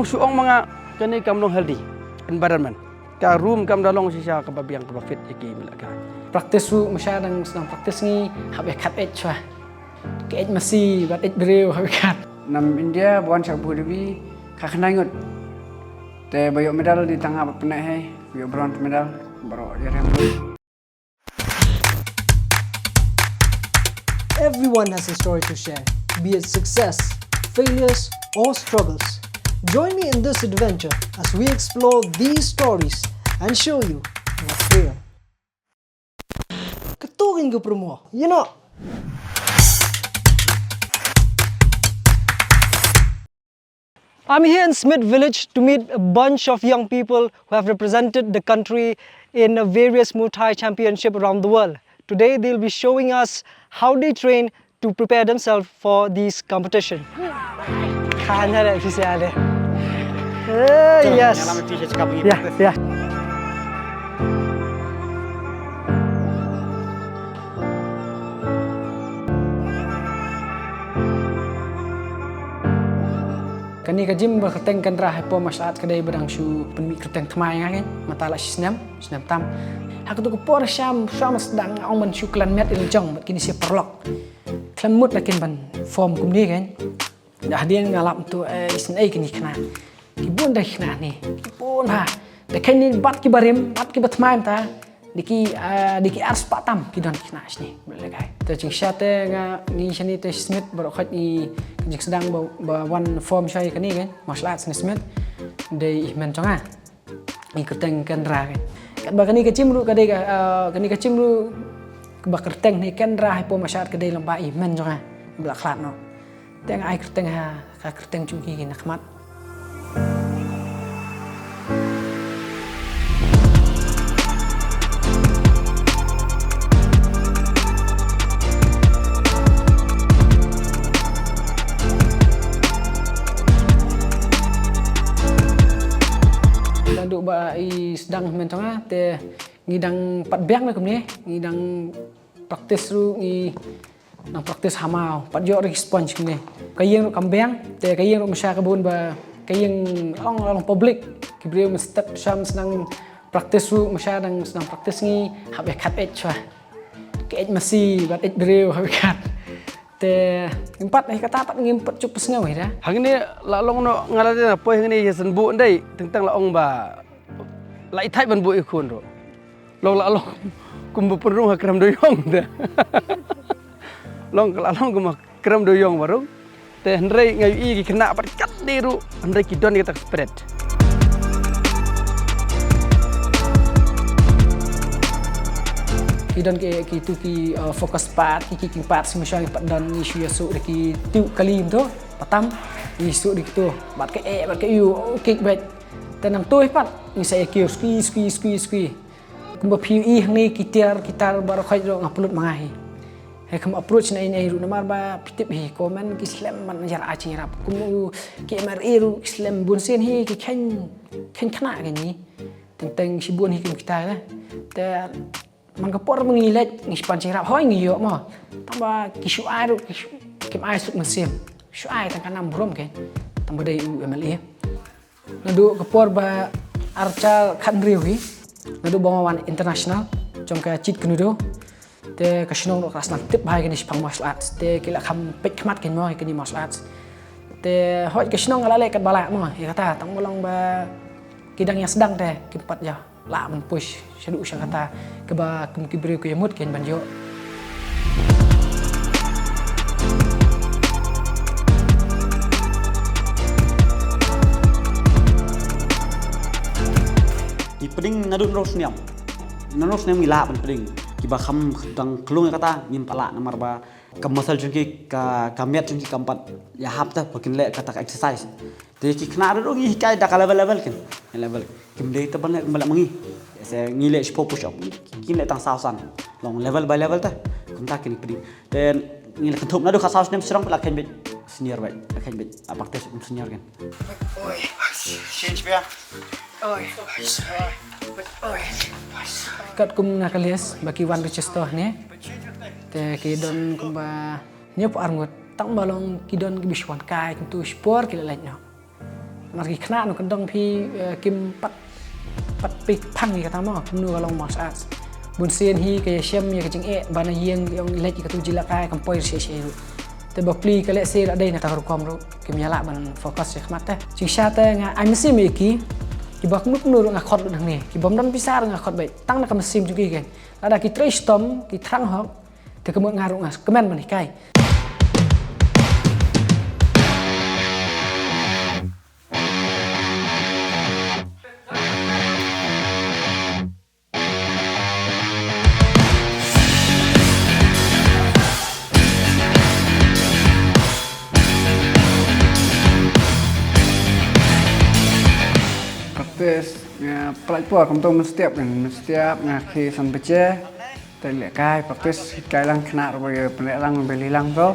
long suong mga kani kam long healthy environment. Ka room kam dalong sisa ka babiang ka fit iki milaka. Praktis ru masyadong sedang praktis ni habis kat chwa. Ke masih bat breu habis kat. Nam India buan sak budebi ka khnangut. Te bayo medal di tengah pernah hai, bayo bronze medal baru jarang. Everyone has a story to share, be it success, failures, or struggles. Join me in this adventure as we explore these stories and show you what's real. Keturing ko promo, you know. I'm here in Smith Village to meet a bunch of young people who have represented the country in various Muay Thai championships around the world. Today they'll be showing us how they train to prepare themselves for these competitions. Yes. Yeah. Kani ka gym berketeng kan rah po masaat kedai bedang shu penmi keteng thmai kan matala snam tam hak tu ko por sham sedang ong man shu klan met il jong kini si perlok klan mut lakin ban form kum ni kan dah dia ngalap tu isn kini kena kibun dah kena ni kibun ha dah kini bat ki barim bat ki batmai ta diki ars patam ki don kena sini boleh kai tu jing syate nga ni sini tu smith berokhat ni jing sedang ba one form syai kani kan martial arts ni smith dei men chonga ni keteng kan ra kan kat ba kani ka chimru ka dei kani ka chimru ba keteng ni kan ra hai po masyarakat ka dei lamba i men chonga bla khlat no teng ai keteng ha ka keteng chung ki nak mat. Duk ba I sedang mentong te ngidang pat biang na kumni ngidang praktis ru ngi nang praktis hamau pat jo ri sponge kumni kayeng kambang te kayeng masya kabun ba kayeng long public kibriu mestep sham senang praktis ru masya dang senang praktis ngi habis kat chwa ke masih bat breu habis kat te empat kata pat ngimpet cup sengaw dah Hang ini lalong no ngalade na po hang ini yasan bu ndai tentang laong ba lai thai ban bu ikun ro long lalong kum bu penrung hakram doyong dah long lalong kum hakram doyong baru te hendrai ngai I ki kena pat kat diru hendrai ki don kita spread Kidan ki tu ki fokus part ki part semua pat dan isu yasu ki tu kali tu patam isu dik tu bat ke you kick back tenang tu pat ni saya ki squeeze kumba PE hang ni kitar baru khai ro ngaplut mangai he kum approach na ini ru namar ba pitip hi komen ki slam man jar a chirap kum ki MRE ru slam bun sen hi ki khen khana ke ni teng si bun hi kum kita la te mangkapor mengilat ngi pancirap hoi ngi yo mo tamba ki shu ai ru ki ai suk mesim shu ai tang kanam brom ke tamba dai MLE nadu kapor ba arca khan riu hi nadu bangwan international jong ka chit knudo te ka shinong ro rasna tip bai ke ni pang martial arts te kila kham pek khmat ke mo ke ni martial arts te hoi ka shinong ala le kat bala mo ya kata tang bolong ba kidang yang sedang te kimpat ja la men push syadu sya kata ke ba kum kibri ku yamut ken banjo Ki peding nadun rosniam gila ban peding ki ba kham dang klung kata ngim pala namar ba kamasal jungki ka kamet jungki kampat ya hapta pakin le kata exercise te ki khna ro ngi kai da level ken level kim le ta ban bala mangi se ngi le push up ki le tang sausan long level by level ta kum ta kin peding ten ngi le thum nadu khasaus nem strong la ken bit senior bai la ken bit apak tes senior ken Oi, change bia. Oi. kat kum nakalias baki wan Rochester ni te kidon kumba nyop arngot tang balong kidon ki biswan kai tu sport ki lek no mari kena no kendong pi kim pat pik phang ni kata mo nu long martial arts bun sien hi ke shem ya kecing bana yeng yang lek ka tu jila kai kampoi se te ba pli ka le se dai na ta kom ro kim yala ban fokus khmat te ching sha te nga ai mesi me ki bak muk nu nga khot dang ni ki bom dan pisar nga khot bai tang na kam sim ju ki gen ada ki tre stom ki thang hok te ka mo nga ro nga kemen ban kai Pelajur kamu setiap ngaji sampai je, terlihat praktis kai lang kena rupanya penelang beli lang tu,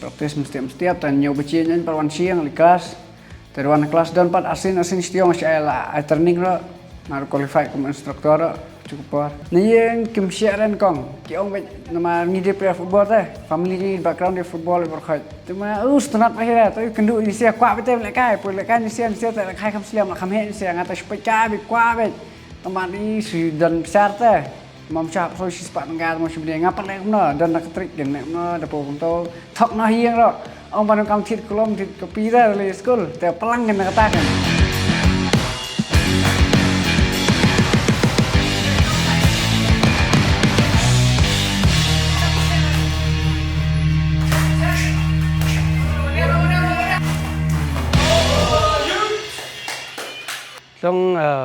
praktis setiap dan nyoba cinya perwan siang di kelas, terwan kelas dan pat asin setiap masih lah, training lo, naru qualify como instruktur cukup par. Nih kim siaran kong, kiong nama ngide player football teh, family background di football berkait. Cuma stunat akhirnya, tapi kendu Indonesia kuat betul lekai, lekai Indonesia tak lekai kam siam lah kam he Indonesia ngata sepeda bi kuat bet. Teman ini dan besar teh, mam cap so si sepat ngar mau sebenarnya ngapa lek no dan nak trik dan nek no dapo untuk thok no hiang ro. Ông ban kam thit kolom thit kopi dah le school, te pelang kan katakan.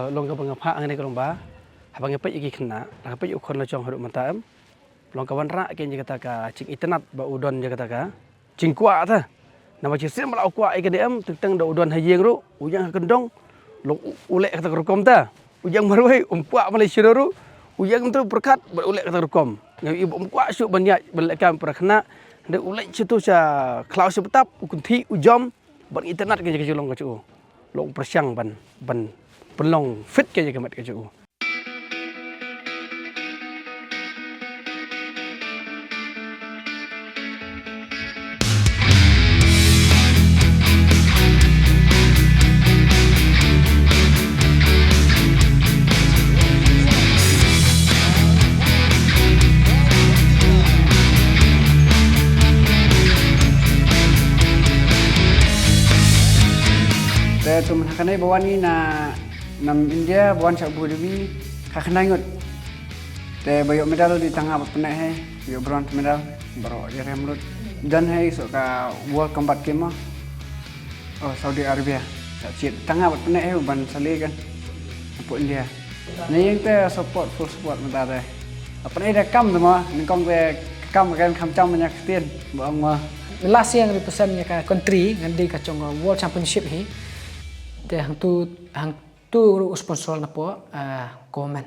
Long ke pengapa angin kalau bah, abang apa iki kena, apa yuk kon lacong hidup mataam, long kawan rak kian jika taka, cing internet ba udon jika taka, cing kuat ta, nama cing sem malau kuat ikan dem, tentang da udon hayeng ru, ujang kendong, long ulek kata kerukom ta, ujang marwai kuat Malaysia ru, ujang tu berkat berulek kata kerukom, yang ibu kuat syuk banyak berlekan perakna, da ulek situ sa klaus betap, ukunti ujom, ber internet kian jika long kacu, long persiang ban penlong fit kaya kemat kacu. Tu menhakanai bawa ni nam India bawan Abu Dhabi kakena ingat. Te bayok medal di tengah penek hai, bayok bronze medal baru jare mulut dan hai so ka World Combat Game Saudi Arabia. Tak cit tengah penek hai ban sali kan. Apu India. Ni yang te support full support mentar teh. Apa ni dah kam semua, ni kong te kam kan kam cam banyak tien bang mah. Last yang represent ya ka country ngandi ka chong World Championship hi. Te hang tu sponsor na po government.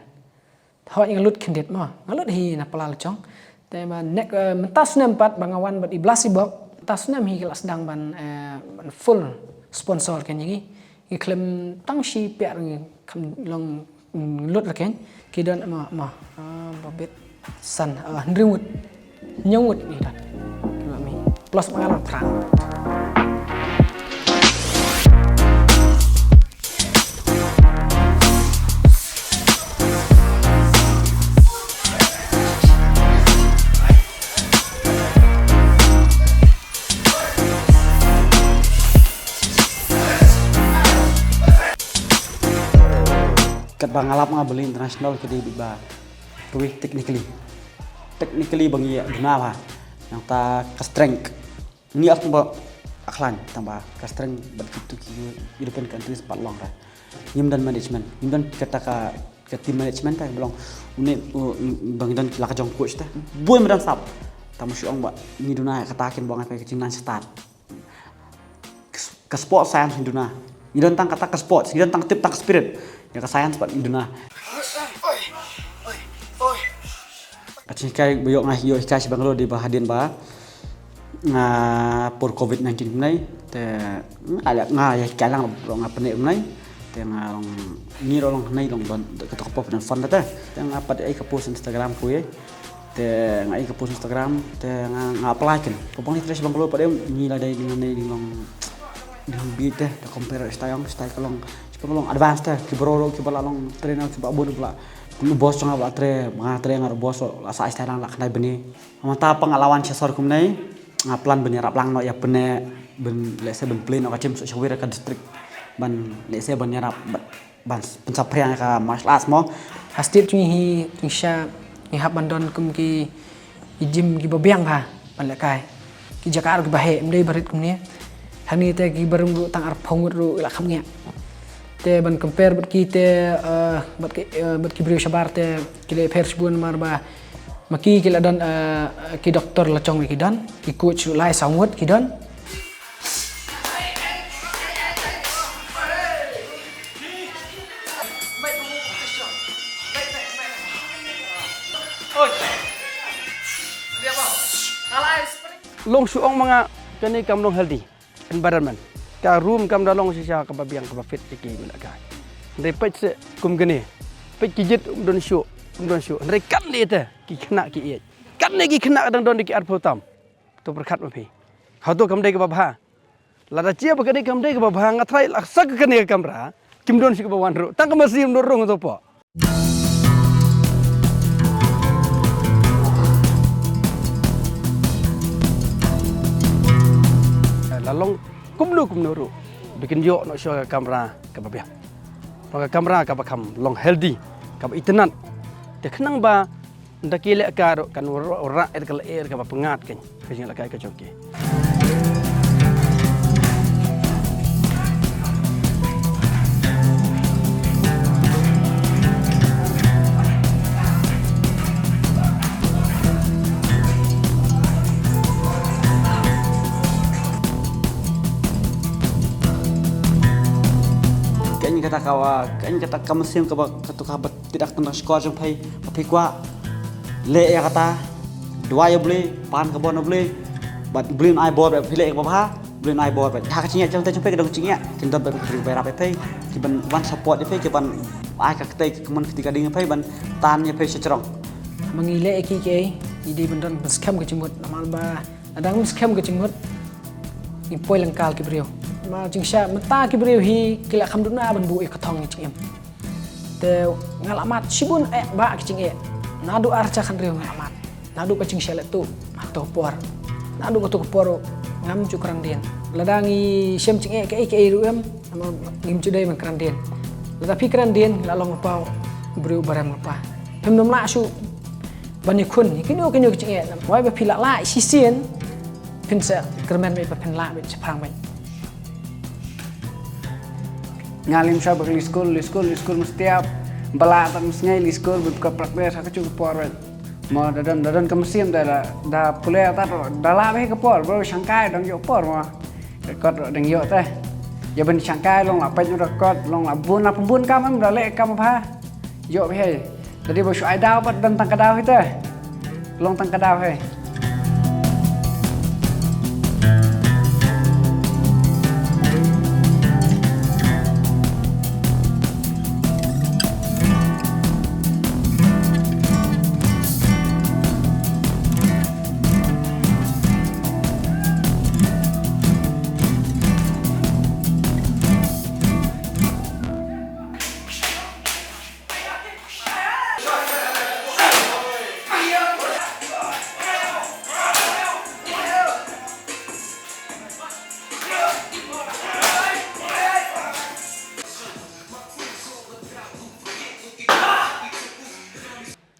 Họ yang lut kandidat mo. Ngalut hi na pala chong. Te ma nek mentas nempat bangawan bat iblas ibok. Tas nem hi kelas sedang ban full sponsor kan yang i klem tang si per kam long lut la ken. Kidon ma babet san ndrimut nyawut ni dah. Plus mengalang terang. Kat bangalap nga beli internasional ke di ba ruih technically bangi guna ba yang ta ka strength ni aku ba aklan tambah ka strength bat kitu ki European countries patlong ra nyim dan management nyim dan kata ka team management ta belong une bang dan la ka jong coach ta boy medan sap tamu syong ba ni duna katakin bang apa ke nan start ke sport science duna ni dan tang kata ke sport ni dan tang tip tang spirit ya ka science pat induna acing kai boyok ngah yo ikai banglo di bahadin ba nga por covid-19 nai te ala nga ya kalang nga pene nai te nga long ni long nai long don ketok pop dan fun ta te nga pat ai ka post Instagram ku ye te nga ai ka post Instagram te nga apply ken ko pon ni tres banglo pade ni la dai dengan nai long beat teh compare style kalong advance teh kibro kibalalong trainer kibabun pula bos cong abla tre ngar bos la sa style la khnai beni mata pengalaman sesor kumnai ngaplan beni raplang no ya bene ben lese ben plane ka cim sewira ka district ban lese ban yarap ban pencapaian ka martial arts mo Hastit hi sha ni hab bandon kum ki gym ki babiang ha ban le kai ki jakar ki bahe mdei barit kum ni hani te ki barung ru tang ar phong ru la kham nge te ban compare bat ki te bat ki brio shabar te ki le pers bun mar ba maki ki la dan ki doktor la chong ki dan ki coach lai sangut ki dan long suong mga kani kam long healthy environment ka room kam dalong sisa ka babiang ka fit iki mila ka ndai pet se kum gani pet ki jit don shu ndai kan ni te ki khna ki e kan ni ki khna dang don ki ar photam to berkhat ma phi ha to kam dai ka babha la da chia ba kani kam dai ka babha ngathrai la sak kani ka kamra kim don si ka bawan ro tang ka masim no rong to po lalong kumnu ru bikin yo no show kamera ka babia maka kamera ka bakam long healthy ka itenan te khnang ba ndakile ka ro kan ora et kala air ka pengat kan kajing la kai ka joki kata kamusim ka kabat tidak tentang skor jong pai kwa le ya kata dua ya beli pan ka bon beli bat beli ai bor ba phile ba ha beli ai bor ba ha ka chinya jong te jong pai ka dong chinya kin dam ba rap pai ki ban one support pai ki ban ai ka ktai kemen ketika ding pai ban tan ya pai secrong mangile ki ke ide bendan skam ke cimut amal ba adang skam ke cimut ni poi langkal ki brio ma jing sha mata ki brio hi kila kham duna ban bu e kathong ching em te ngalamat sibun ba ki ching e nadu archa khan rio ngalamat nadu ka ching sha le tu to por nadu ko to por ngam chu krang den ladangi sem ching e ke ru em ngim chu dai man krang den la pi krang den la long pau brio baram pa hem nom la su bani kun ki no ching e wai ba pi la la si sien pin sa kermen me pa pen la be chapang me ngalim sa bakli school mestiap balak tak mesngai li school buka praktek sa kecu kepor mo dadan ke mesim da kuliah ta da la be kepor bro sangkai dong yo por mo rekod dong yo teh ya ben sangkai long la pe rekod long la pembun kam am da le kam pa yo be he jadi bo ai dau bat dan tang kadau he teh long tang kadau he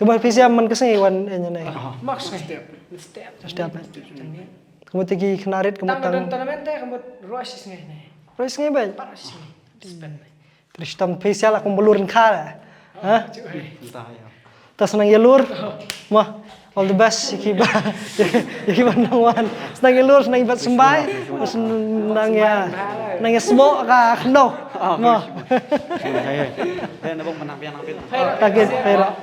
Coba visi aman kesini wan ini. Max step. Setiap. Kamu tinggi kenarit kamu tang. tournament teh kamu rush ngai. Terus ngai bay. Terus tam visi ala kamu belurin kala. Hah? Tas nang yelur. Mah all the best iki nang wan. Senang yelur senang ibat sembai. Senang ya semua ka keno. Mah. na bong manang pian Takit pero